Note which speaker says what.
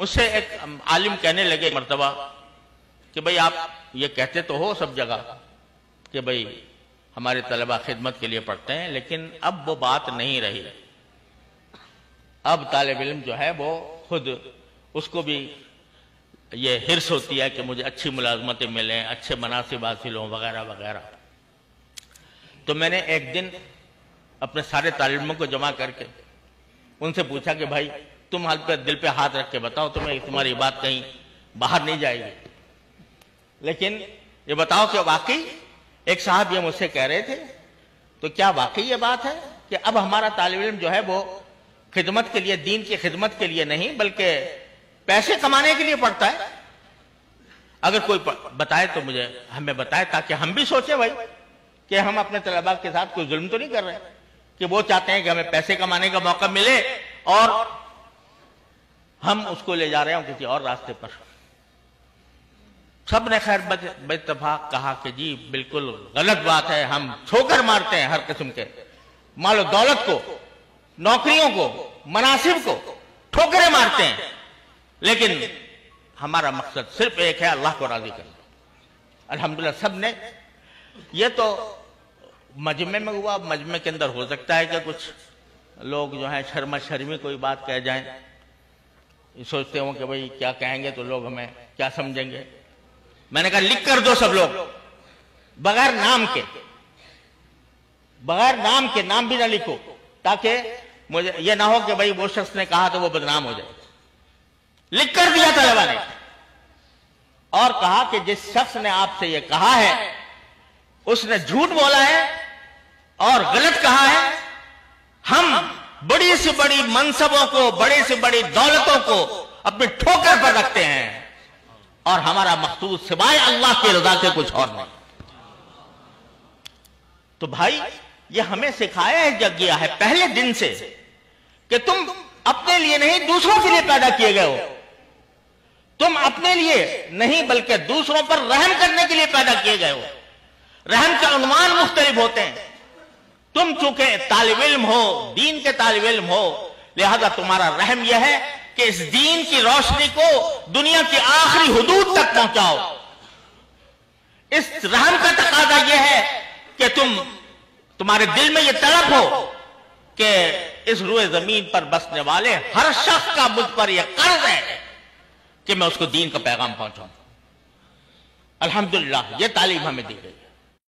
Speaker 1: مجھ سے ایک عالم کہنے لگے مرتبہ کہ بھئی آپ یہ کہتے تو ہو سب جگہ کہ بھئی ہمارے طلبہ خدمت کے لیے پڑھتے ہیں، لیکن اب وہ بات نہیں رہی۔ اب طالب علم جو ہے وہ خود اس کو بھی یہ حرص ہوتی ہے کہ مجھے اچھی ملازمتیں ملیں، اچھے مناصب حاصل ہوں وغیرہ وغیرہ۔ تو میں نے ایک دن اپنے سارے طالب علموں کو جمع کر کے ان سے پوچھا کہ بھائی تم حال پہ دل پہ ہاتھ رکھ کے بتاؤ تمہاری بات کہیں باہر نہیں جائے گی، لیکن یہ بتاؤ کہ واقعی ایک صاحب یہ مجھ سے کہہ رہے تھے تو کیا واقعی یہ بات ہے کہ اب ہمارا طالب علم جو ہے وہ خدمت کے لیے، دین کی خدمت کے لیے نہیں بلکہ پیسے کمانے کے لیے پڑھتا ہے؟ اگر کوئی بتائے تو مجھے ہمیں بتائے تاکہ ہم بھی سوچیں بھائی کہ ہم اپنے طلباء کے ساتھ کوئی ظلم تو نہیں کر رہے کہ وہ چاہتے ہیں کہ ہمیں پیسے کمانے کا موقع ملے اور ہم اس کو لے جا رہے ہوں کسی اور راستے پر۔ سب نے خیر باتفاق کہا کہ جی بالکل غلط بات ہے، ہم ٹھوکر مارتے ہیں ہر قسم کے مال و دولت کو، نوکریوں کو، مناصب کو ٹھوکریں مارتے ہیں، لیکن ہمارا مقصد صرف ایک ہے، اللہ کو راضی کرنا۔ الحمدللہ سب نے، یہ تو مجمع میں ہوا، مجمع کے اندر ہو سکتا ہے کہ کچھ لوگ جو ہیں شرما شرمی کوئی بات کہہ جائیں، سوچتے ہوں کہ بھئی کیا کہیں گے تو لوگ ہمیں کیا سمجھیں گے۔ میں نے کہا لکھ کر دو سب لوگ بغیر نام کے، نام بھی نہ لکھو تاکہ مجھے یہ نہ ہو کہ بھئی وہ شخص نے کہا تو وہ بدنام ہو جائے۔ لکھ کر دیا طلبہ نے اور کہا کہ جس شخص نے آپ سے یہ کہا ہے اس نے جھوٹ بولا ہے اور غلط کہا ہے۔ ہم بڑی سے بڑی منصبوں کو، بڑی سے بڑی دولتوں کو اپنی ٹھوکر پر رکھتے ہیں اور ہمارا مقصود سوائے اللہ کی رضا کے کچھ اور نہیں۔ تو بھائی یہ ہمیں سکھایا گیا ہے پہلے دن سے کہ تم اپنے لیے نہیں دوسروں کے لیے پیدا کیے گئے ہو، تم اپنے لیے نہیں بلکہ دوسروں پر رحم کرنے کے لیے پیدا کیے گئے ہو۔ رحم کے عنوان مختلف ہوتے ہیں، تم چونکہ طالب علم ہو، دین کے طالب علم ہو، لہذا تمہارا رحم یہ ہے کہ اس دین کی روشنی کو دنیا کی آخری حدود تک پہنچاؤ۔ اس رحم کا تقاضا یہ ہے کہ تمہارے دل میں یہ طلب ہو کہ اس روئے زمین پر بسنے والے ہر شخص کا مجھ پر یہ قرض ہے کہ میں اس کو دین کا پیغام پہنچاؤں۔ الحمدللہ یہ تعلیم ہمیں دی گئی۔